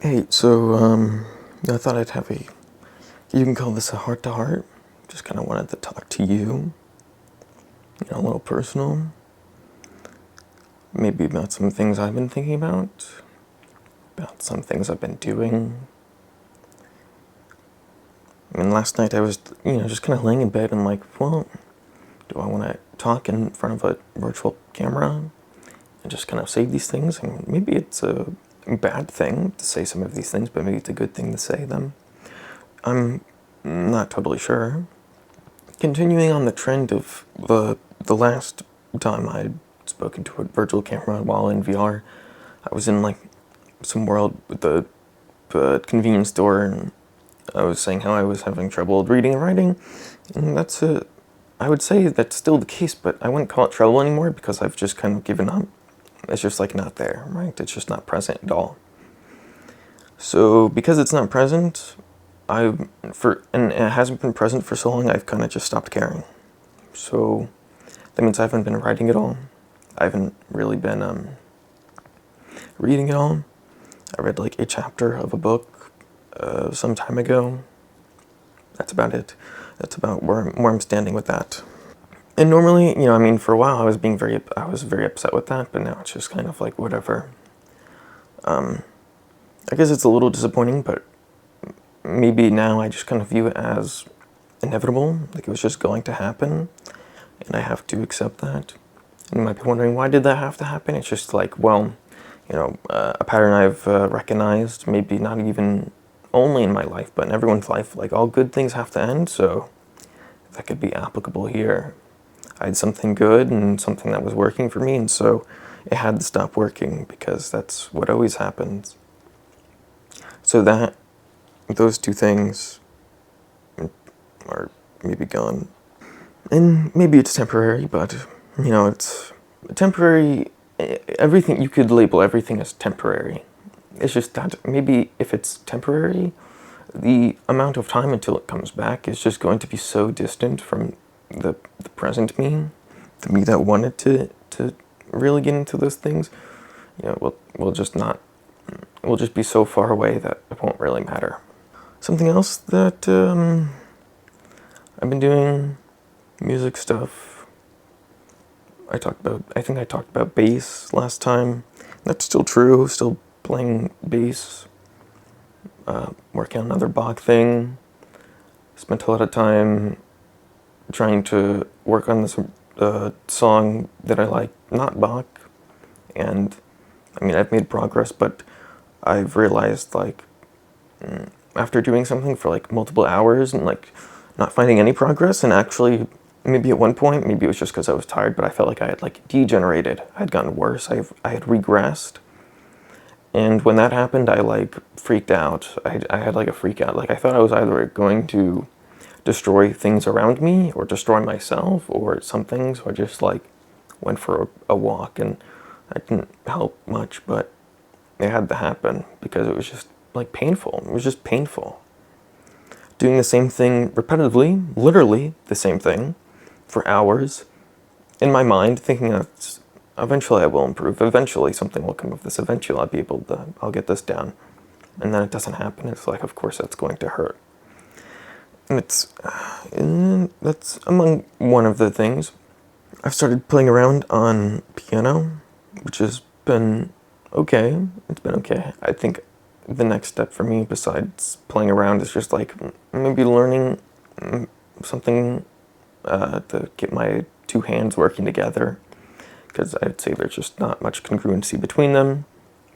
Hey, so, I thought I'd have you can call this a heart-to-heart. Just kind of wanted to talk to you, a little personal. Maybe about some things I've been thinking about some things I've been doing. I mean, last night I was, just kind of laying in bed and like, well, do I want to talk in front of a virtual camera and just kind of say these things? And maybe it's a bad thing to say some of these things, but maybe it's a good thing to say them. I'm not totally sure. Continuing on the trend of the last time I'd spoken to a virtual camera while in VR, I was in like some world with the convenience store, and I was saying how I was having trouble reading and writing, and I would say that's still the case, but I wouldn't call it trouble anymore because I've just kind of given up. It's just like not there, right? It's just not present at all. So because it's not present, and it hasn't been present for so long, I've kind of just stopped caring. So that means I haven't been writing at all. I haven't really been reading at all. I read like a chapter of a book some time ago. That's about it. That's about where I'm standing with that. And normally, for a while I was very upset with that, but now it's just kind of like whatever. I guess it's a little disappointing, but maybe now I just kind of view it as inevitable, like it was just going to happen, and I have to accept that. And you might be wondering, why did that have to happen? It's just like, well, a pattern I've recognized, maybe not even only in my life, but in everyone's life, like all good things have to end, so that could be applicable here. I had something good and something that was working for me, and so it had to stop working because that's what always happens. So those two things are maybe gone. And maybe it's temporary, but, it's temporary. Everything, you could label everything as temporary. It's just that maybe if it's temporary, the amount of time until it comes back is just going to be so distant from the present me, the me that wanted to really get into those things. We'll just be so far away that it won't really matter. Something else that I've been doing, music stuff. I think I talked about bass last time. That's still true, still playing bass, working on another Bach thing. Spent a lot of time trying to work on this song that I like, not Bach. And I've made progress, but I've realized after doing something for like multiple hours and like not finding any progress, and actually maybe at one point, maybe it was just because I was tired, but I felt like I had like degenerated. I had gotten worse. I had regressed. And when that happened, I like freaked out. I had like a freak out. Like I thought I was either going to destroy things around me or destroy myself or something. So I just like went for a walk, and that didn't help much, but it had to happen because it was just like painful. It was just painful. Doing the same thing repetitively, literally the same thing, for hours, in my mind, thinking that eventually I will improve, eventually something will come of this, eventually I'll get this down. And then it doesn't happen. It's like, of course that's going to hurt. And that's among one of the things. I've started playing around on piano, which has been okay. It's been okay. I think the next step for me, besides playing around, is just like maybe learning something to get my two hands working together, because I'd say there's just not much congruency between them.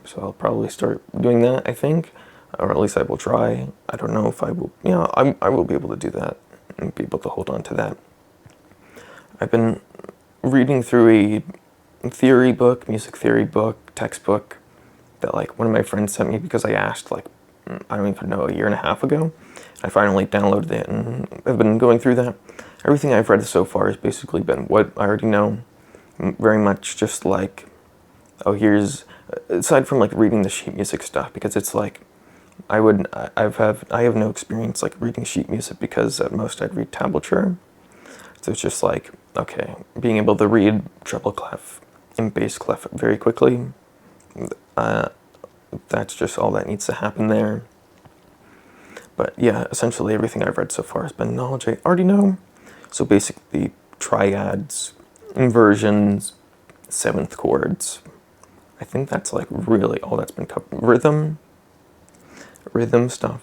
So I'll probably start doing that, I think, or at least I will try. I don't know if I will. I will be able to do that and be able to hold on to that. I've been reading through a music theory book, textbook, that like one of my friends sent me because I asked like, I don't even know, a year and a half ago. I finally downloaded it and I've been going through that. Everything I've read so far has basically been what I already know. Very much just like, aside from like reading the sheet music stuff, because it's like, I have no experience like reading sheet music, because at most I'd read tablature. So it's just like, okay, being able to read treble clef and bass clef very quickly, that's just all that needs to happen there. But yeah, essentially everything I've read so far has been knowledge I already know. So basically triads, inversions, seventh chords. I think that's like really all that's been covered. Rhythm stuff,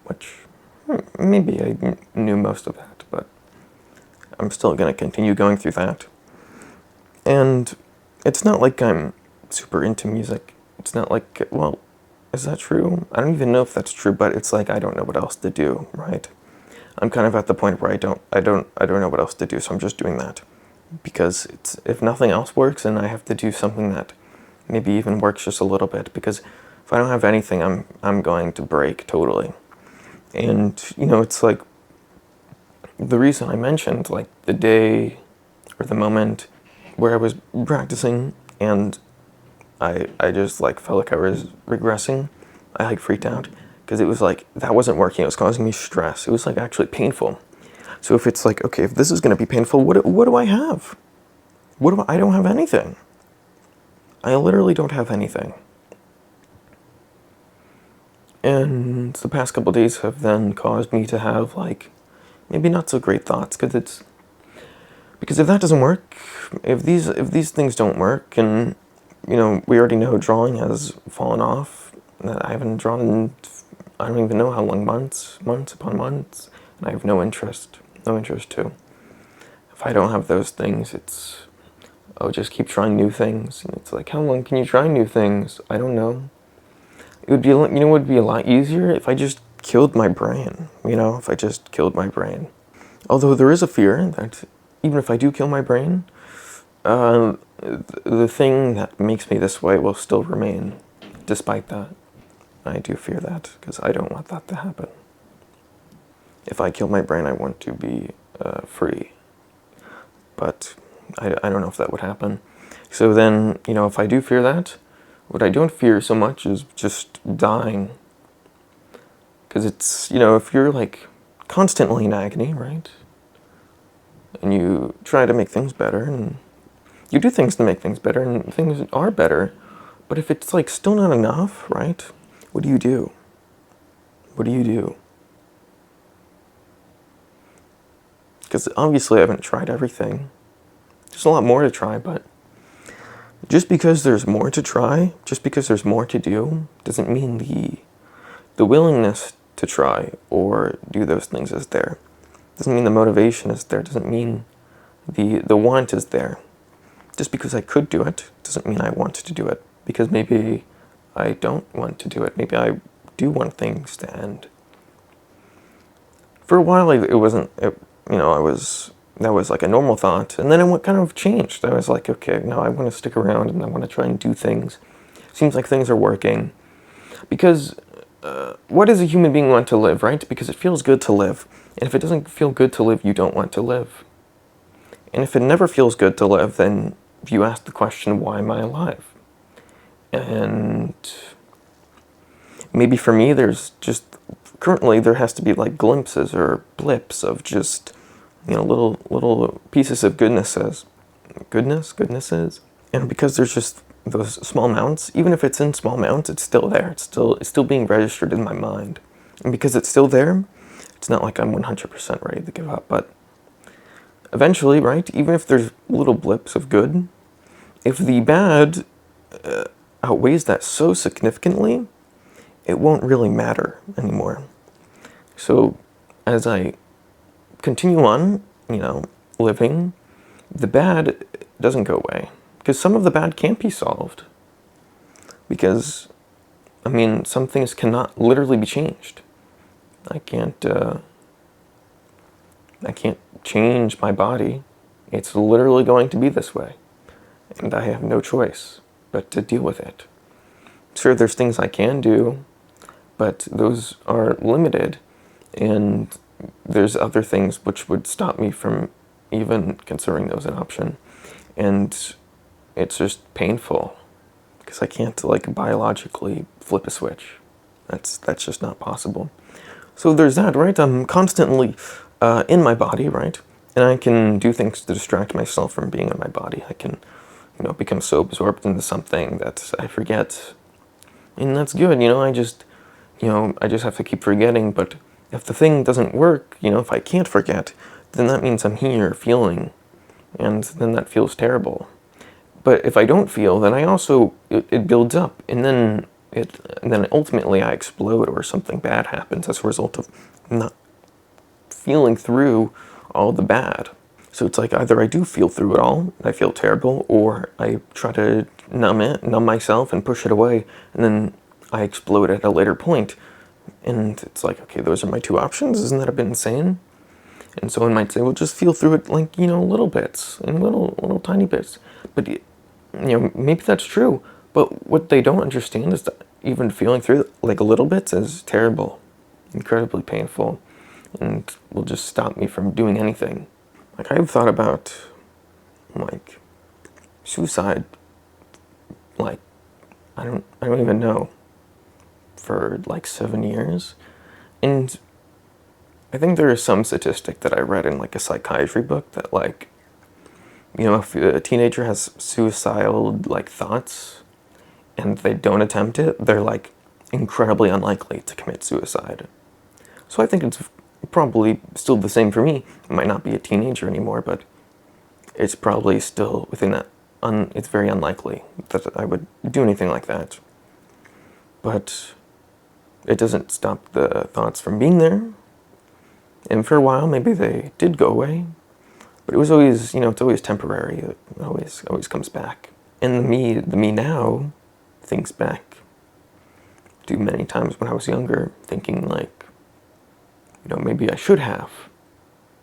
which maybe I knew most of that, but I'm still going to continue going through that. And it's not like I'm super into music. It's not like, well, is that true? I don't even know if that's true, but it's like I don't know what else to do, right? I'm kind of at the point where I don't know what else to do, so I'm just doing that. Because it's, if nothing else works, then I have to do something that maybe even works just a little bit, because if I don't have anything, I'm going to break totally. And it's like the reason I mentioned like the day or the moment where I was practicing and I just like felt like I was regressing. I like freaked out because it was like that wasn't working. It was causing me stress. It was like actually painful. So if it's like, okay, if this is going to be painful, what do I have? I don't have anything. I literally don't have anything. And the past couple of days have then caused me to have like maybe not so great thoughts, because if that doesn't work, if these things don't work, and we already know drawing has fallen off, that I haven't drawn in I don't even know how long, months upon months, and I have no interest too. If I don't have those things, it's just keep trying new things, and it's like, how long can you try new things? I don't know. It would be, it would be a lot easier if I just killed my brain, if I just killed my brain. Although there is a fear that even if I do kill my brain, the thing that makes me this way will still remain, despite that. I do fear that, because I don't want that to happen. If I kill my brain, I want to be free. But I don't know if that would happen. So then, if I do fear that, what I don't fear so much is just dying. Because it's, if you're like constantly in agony, right? And you try to make things better, and you do things to make things better, and things are better. But if it's like still not enough, right? What do you do? What do you do? Because obviously I haven't tried everything. There's a lot more to try, but just because there's more to try, just because there's more to do, doesn't mean the willingness to try or do those things is there. Doesn't mean the motivation is there. Doesn't mean the want is there. Just because I could do it doesn't mean I want to do it. Because maybe I don't want to do it. Maybe I do want things to end. For a while, that was like a normal thought, and then it kind of changed. I was like, okay, now I want to stick around and I want to try and do things. Seems like things are working. Because what does a human being want to live, right? Because it feels good to live. And if it doesn't feel good to live, you don't want to live. And if it never feels good to live, then you ask the question, why am I alive? And maybe for me, currently there has to be like glimpses or blips of just, little pieces of goodnesses. And because there's just those small amounts, even if it's in small amounts, it's still there. It's still being registered in my mind. And because it's still there, it's not like I'm 100% ready to give up. But eventually, right, even if there's little blips of good, if the bad outweighs that so significantly, it won't really matter anymore. So as I continue on, living, the bad doesn't go away. Because some of the bad can't be solved. Because, some things cannot literally be changed. I can't change my body. It's literally going to be this way. And I have no choice but to deal with it. Sure, there's things I can do, but those are limited. And there's other things which would stop me from even considering those an option. And it's just painful because I can't biologically flip a switch. That's just not possible. So there's that, right? I'm constantly in my body, right? And I can do things to distract myself from being in my body. I can, become so absorbed into something that I forget And that's good, I just, I just have to keep forgetting. But if the thing doesn't work, if I can't forget, then that means I'm here feeling, and then that feels terrible. But if I don't feel, then I also, it builds up, and then ultimately I explode, or something bad happens as a result of not feeling through all the bad. So it's like either I do feel through it all, I feel terrible, or I try to numb myself and push it away, and then I explode at a later point. And it's like, okay, those are my two options. Isn't that a bit insane? And someone might say, well, just feel through it like, little bits, and little tiny bits. But, maybe that's true. But what they don't understand is that even feeling through like little bits is terrible, incredibly painful, and will just stop me from doing anything. Like, I've thought about, like, suicide, like, I don't even know, for like 7 years. And I think there is some statistic that I read in like a psychiatry book that, like, if a teenager has suicidal like thoughts and they don't attempt it, they're like incredibly unlikely to commit suicide. So I think it's probably still the same for me. I might not be a teenager anymore, but it's probably still within that, it's very unlikely that I would do anything like that. But it doesn't stop the thoughts from being there. And for a while, maybe they did go away. But it was always, it's always temporary. It always comes back. And the me now thinks back to many times when I was younger, thinking like, maybe I should have.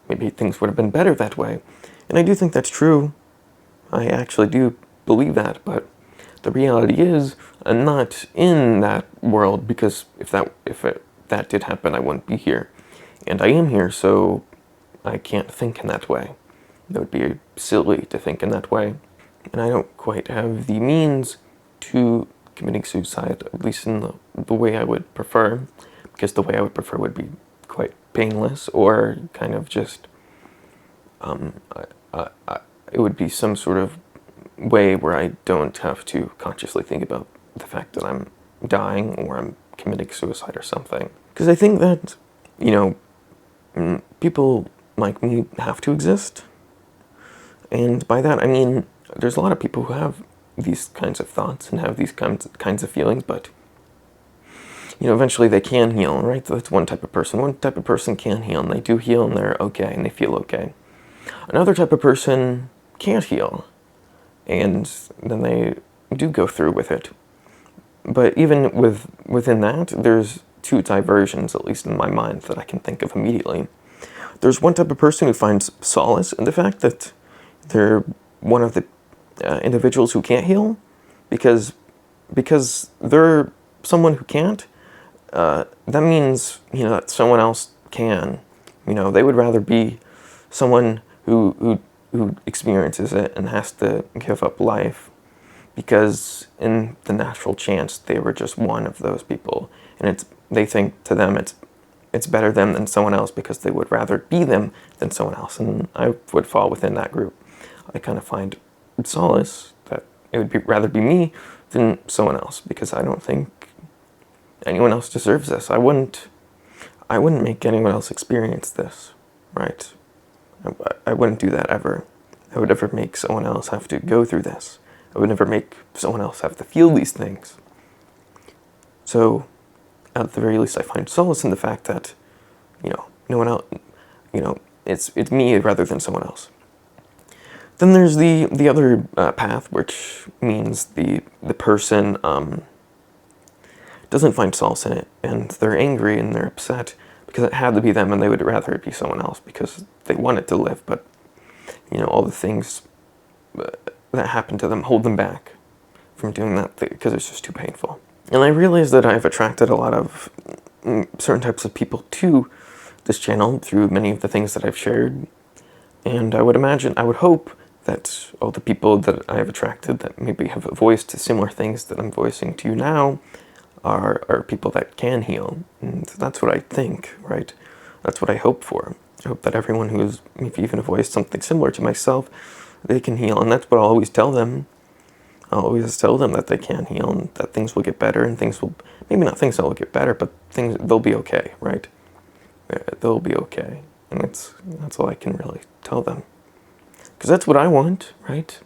Maybe things would have been better that way. And I do think that's true. I actually do believe that, but the reality is I'm not in that world, because if that did happen, I wouldn't be here. And I am here, so I can't think in that way. That would be silly to think in that way. And I don't quite have the means to committing suicide, at least in the way I would prefer, because the way I would prefer would be quite painless, or kind of just, it would be some sort of way where I don't have to consciously think about the fact that I'm dying or I'm committing suicide or something. Because I think that, people like me have to exist. And by that, I mean, there's a lot of people who have these kinds of thoughts and have these kinds of feelings, but, eventually they can heal, right? That's one type of person. One type of person can heal, and they do heal, and they're okay, and they feel okay. Another type of person can't heal, and then they do go through with it. But even within that, there's two diversions, at least in my mind, that I can think of immediately. There's one type of person who finds solace in the fact that they're one of the individuals who can't heal, because they're someone who can't. That means, that someone else can. They would rather be someone who experiences it and has to give up life, because in the natural chance they were just one of those people, and they think to them it's better them than someone else, because they would rather be them than someone else, and I would fall within that group. I kind of find solace that it would rather be me than someone else, because I don't think anyone else deserves this. I wouldn't make anyone else experience this, right? I wouldn't do that ever. I would never make someone else have to go through this. I would never make someone else have to feel these things. So, at the very least, I find solace in the fact that, no one else, it's me rather than someone else. Then there's the other path, which means the person doesn't find solace in it, and they're angry and they're upset because it had to be them, and they would rather it be someone else because they wanted to live, but all the things that happen to them hold them back from doing that because it's just too painful. And I realize that I've attracted a lot of certain types of people to this channel through many of the things that I've shared, and I would hope that all the people that I have attracted that maybe have voiced similar things that I'm voicing to you now are people that can heal. And that's what I think, right? That's what I hope for. I hope that everyone who's maybe even voiced something similar to myself, they can heal. And that's what I'll always tell them. I'll always tell them that they can heal and that things will get better, and things will, maybe not things that will get better, but they'll be okay, right? They'll be okay. And that's all I can really tell them. Because that's what I want, right?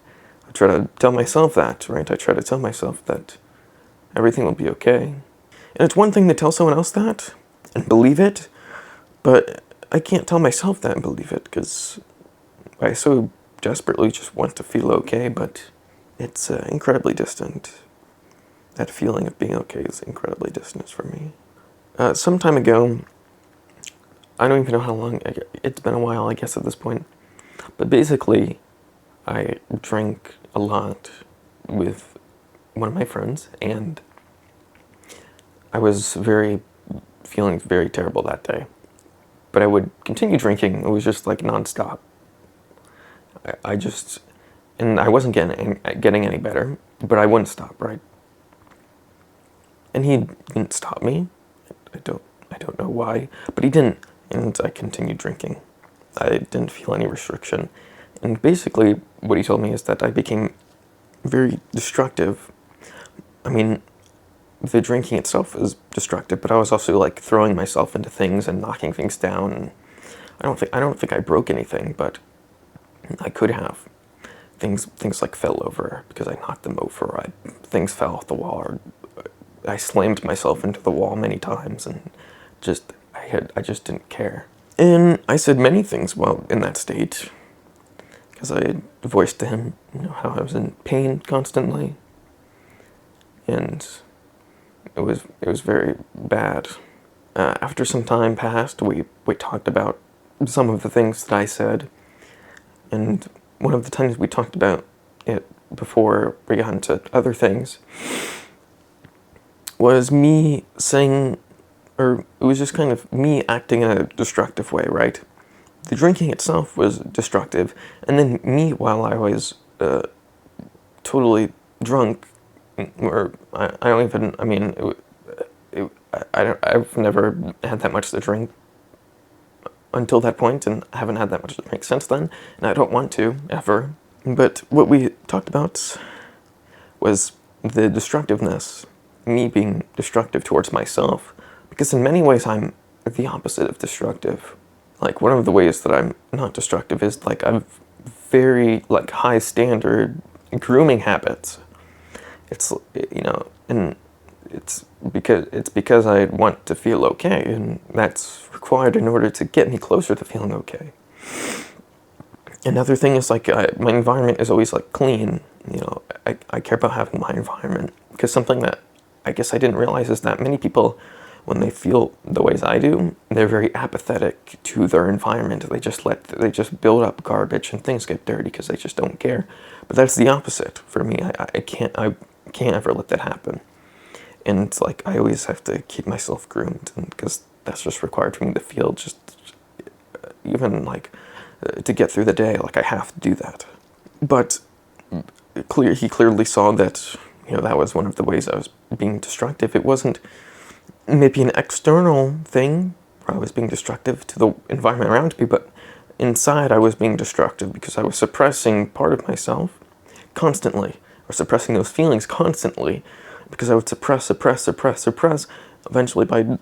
I try to tell myself that, right? I try to tell myself that everything will be okay. And it's one thing to tell someone else that and believe it, but I can't tell myself that and believe it because I so desperately just want to feel okay, but it's incredibly distant. That feeling of being okay is incredibly distant for me. Some time ago, I don't even know how long, it's been a while, I guess, at this point, but basically, I drank a lot with one of my friends, and I was feeling very terrible that day. But I would continue drinking. It was just like nonstop. And I wasn't getting any better, but I wouldn't stop, right? And he didn't stop me. I don't know why, but he didn't, and I continued drinking. I didn't feel any restriction. And basically, what he told me is that I became very destructive. I mean, the drinking itself is destructive, but I was also like throwing myself into things and knocking things down. And I don't think I broke anything, but I could have. Things like fell over because I knocked them over. Things fell off the wall, or I slammed myself into the wall many times, and I just didn't care. And I said many things while in that state, because I had voiced to him, how I was in pain constantly, and it was very bad. After some time passed, we talked about some of the things that I said, and one of the times we talked about it before we got into other things was me saying, or it was just kind of me acting in a destructive way, right? The drinking itself was destructive, and then me, while I was totally drunk, or I don't even, I mean, I've never had that much to drink until that point, and I haven't had that much to drink since then, and I don't want to, ever. But what we talked about was the destructiveness, me being destructive towards myself, because in many ways I'm the opposite of destructive. Like, one of the ways that I'm not destructive is, like, I've very, like, high standard grooming habits. It's, and it's because I want to feel okay, and that's required in order to get me closer to feeling okay. Another thing is, like, my environment is always, like, clean. I care about having my environment, because something that I guess I didn't realize is that many people, when they feel the ways I do, they're very apathetic to their environment. They just build up garbage and things get dirty because they just don't care. But that's the opposite for me. I can't ever let that happen. And it's like, I always have to keep myself groomed, because that's just required for me to feel just, even like, to get through the day, like I have to do that. But he clearly saw that, that was one of the ways I was being destructive. It wasn't maybe an external thing where I was being destructive to the environment around me, but inside I was being destructive because I was suppressing part of myself constantly, or suppressing those feelings constantly, because I would suppress, eventually by,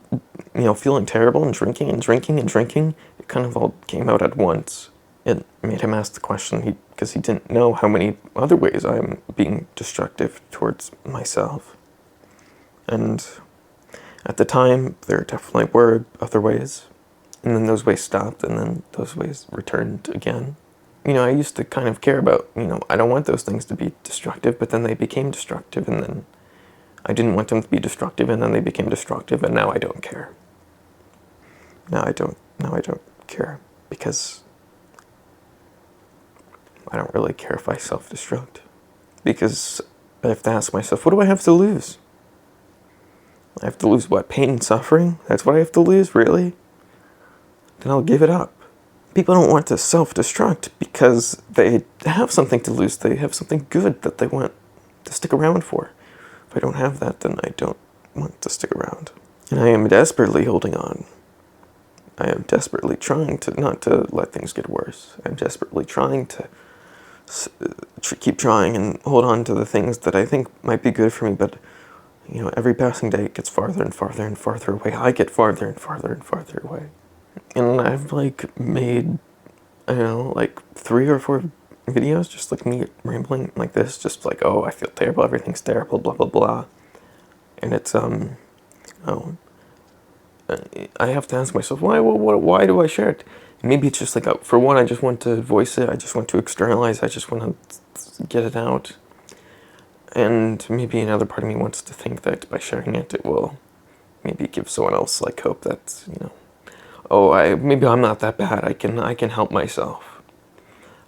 feeling terrible and drinking, it kind of all came out at once. It made him ask the question, because he didn't know how many other ways I'm being destructive towards myself. And at the time, there definitely were other ways, and then those ways stopped, and then those ways returned again. I used to kind of care about, I don't want those things to be destructive, but then they became destructive, and then I didn't want them to be destructive, and then they became destructive, and now I don't care. Now I don't care, because I don't really care if I self-destruct. Because I have to ask myself, what do I have to lose? I have to lose what? Pain and suffering? That's what I have to lose? Really? Then I'll give it up. People don't want to self-destruct because they have something to lose. They have something good that they want to stick around for. If I don't have that, then I don't want to stick around. And I am desperately holding on. I am desperately trying not to let things get worse. I'm desperately trying to keep trying and hold on to the things that I think might be good for me, but every passing day it gets farther and farther and farther away. I get farther and farther and farther away. And I've made, I don't know, 3 or 4 videos, just me rambling like this, just oh, I feel terrible, everything's terrible, blah, blah, blah. And it's, oh, I have to ask myself, why do I share it? Maybe it's just for one, I just want to voice it, I just want to externalize, I just want to get it out. And maybe another part of me wants to think that by sharing it, it will maybe give someone else hope that, oh, maybe I'm not that bad, I can help myself.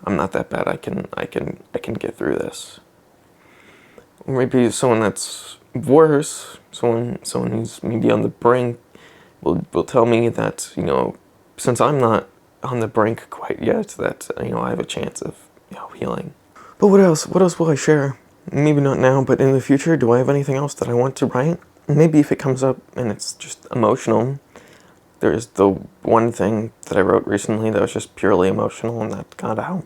I'm not that bad, I can get through this. Or maybe someone that's worse, someone who's maybe on the brink, will tell me that, since I'm not on the brink quite yet, that, I have a chance of, healing. But what else will I share? Maybe not now, but in the future, do I have anything else that I want to write? Maybe if it comes up and it's just emotional. There's the one thing that I wrote recently that was just purely emotional, and that got out.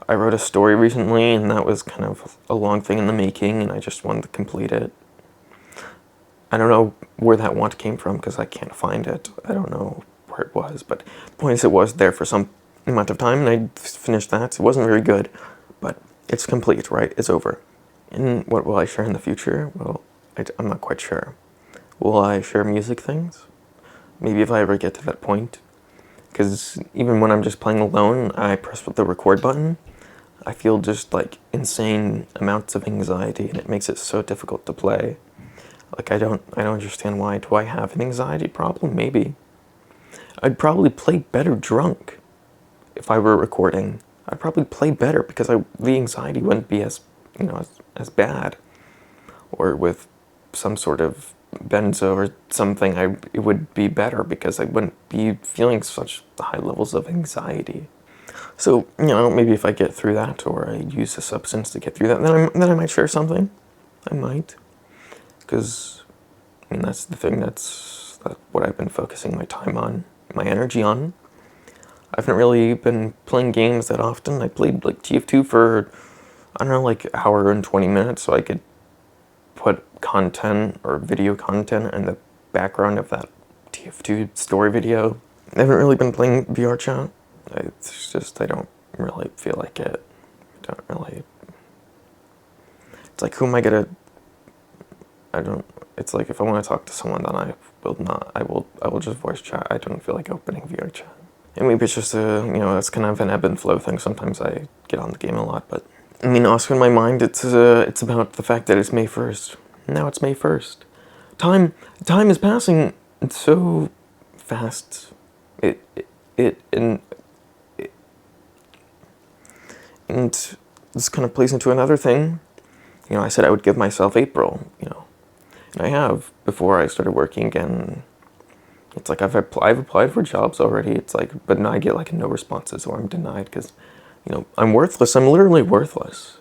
I wrote a story recently, and that was kind of a long thing in the making, and I just wanted to complete it. I don't know where that want came from, because I can't find it. I don't know where it was, but the point is it was there for some amount of time, and I finished that. It wasn't very good, but it's complete, right? It's over. And what will I share in the future? Well, I'm not quite sure. Will I share music things? Maybe if I ever get to that point. Because even when I'm just playing alone, I press the record button. I feel just insane amounts of anxiety, and it makes it so difficult to play. I don't understand why. Do I have an anxiety problem? Maybe. I'd probably play better drunk if I were recording. I'd probably play better because the anxiety wouldn't be as bad. Or with some sort of benzo or something, it would be better because I wouldn't be feeling such high levels of anxiety. So, maybe if I get through that, or I use a substance to get through that, then I might share something. I might. Because, that's the thing, that's what I've been focusing my time on, my energy on. I haven't really been playing games that often. I played TF2 for, I don't know, hour and 20 minutes, so I could put content or video content in the background of that TF2 story video. I haven't really been playing VR chat. It's just, I don't really feel like it. I don't really... It's who am I gonna... It's if I want to talk to someone, then I will just voice chat. I don't feel like opening VR chat. And maybe it's just it's kind of an ebb and flow thing. Sometimes I get on the game a lot, but also in my mind, it's about the fact that it's May 1st. Now it's May 1st. Time is passing so fast. And this kind of plays into another thing. I said I would give myself April, and I have before I started working again. It's I've applied for jobs already. It's but now I get no responses, or I'm denied because, I'm worthless. I'm literally worthless.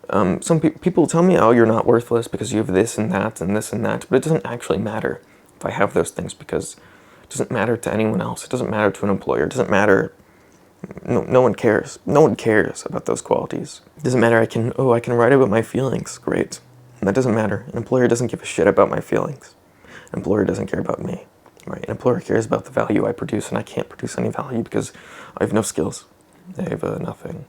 Some people tell me, oh, you're not worthless because you have this and that and this and that, but it doesn't actually matter if I have those things, because it doesn't matter to anyone else. It doesn't matter to an employer. It doesn't matter. No one cares. No one cares about those qualities. It doesn't matter. I can write about my feelings. Great. And that doesn't matter. An employer doesn't give a shit about my feelings. An employer doesn't care about me. Right? An employer cares about the value I produce, and I can't produce any value because I have no skills. I have nothing.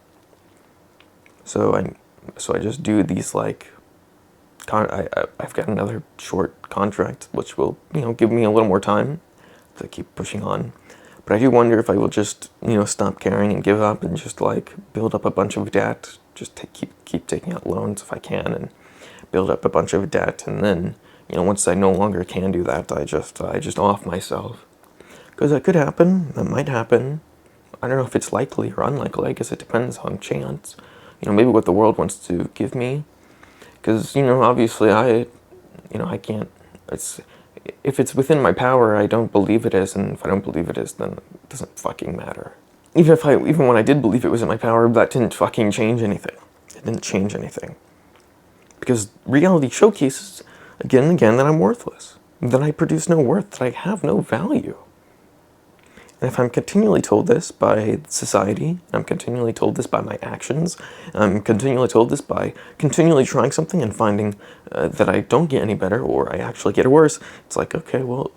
So I just do these I've got another short contract, which will give me a little more time to keep pushing on. But I do wonder if I will just stop caring and give up and just build up a bunch of debt, just keep taking out loans if I can, and build up a bunch of debt, and then once I no longer can do that, I just off myself, because that could happen. That might happen. I don't know if it's likely or unlikely. I guess it depends on chance. Maybe what the world wants to give me, because obviously I can't. If it's within my power, I don't believe it is, and if I don't believe it is, then it doesn't fucking matter. Even when I did believe it was in my power, that didn't fucking change anything. It didn't change anything. Because reality showcases again and again that I'm worthless, that I produce no worth, that I have no value. And if I'm continually told this by society, I'm continually told this by my actions, I'm continually told this by continually trying something and finding that I don't get any better or I actually get worse, it's like, okay, well,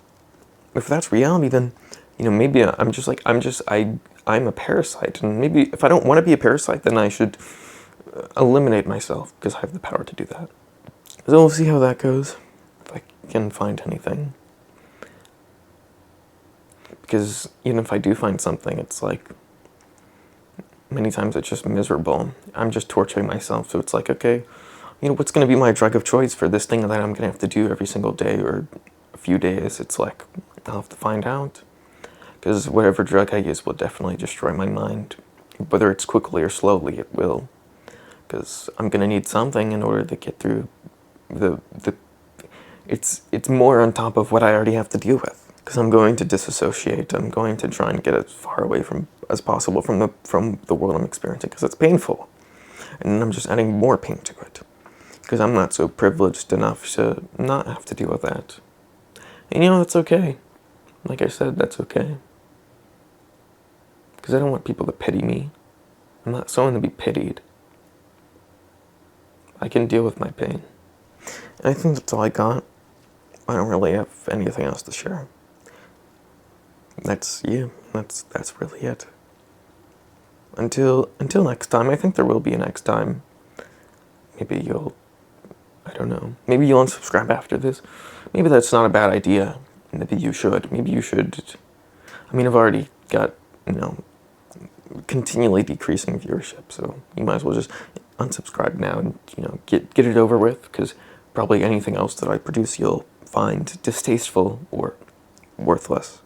if that's reality, then, maybe I'm a parasite. And maybe if I don't want to be a parasite, then I should eliminate myself because I have the power to do that. So we'll see how that goes, if I can find anything. Because even if I do find something, it's like, many times it's just miserable. I'm just torturing myself. So it's like, okay, what's going to be my drug of choice for this thing that I'm going to have to do every single day or a few days? It's like, I'll have to find out. Because whatever drug I use will definitely destroy my mind. Whether it's quickly or slowly, it will. Because I'm going to need something in order to get through it's more on top of what I already have to deal with. Because I'm going to disassociate. I'm going to try and get as far away as possible from the world I'm experiencing, because it's painful. And I'm just adding more pain to it. Because I'm not so privileged enough to not have to deal with that. And that's okay. Like I said, that's okay. Because I don't want people to pity me. I'm not someone to be pitied. I can deal with my pain. And I think that's all I got. I don't really have anything else to share. That's really it. Until next time. I think there will be a next time. Maybe I don't know. Maybe you'll unsubscribe after this. Maybe that's not a bad idea. Maybe you should. I've already got, continually decreasing viewership, so you might as well just unsubscribe now and, get it over with, because probably anything else that I produce you'll find distasteful or worthless.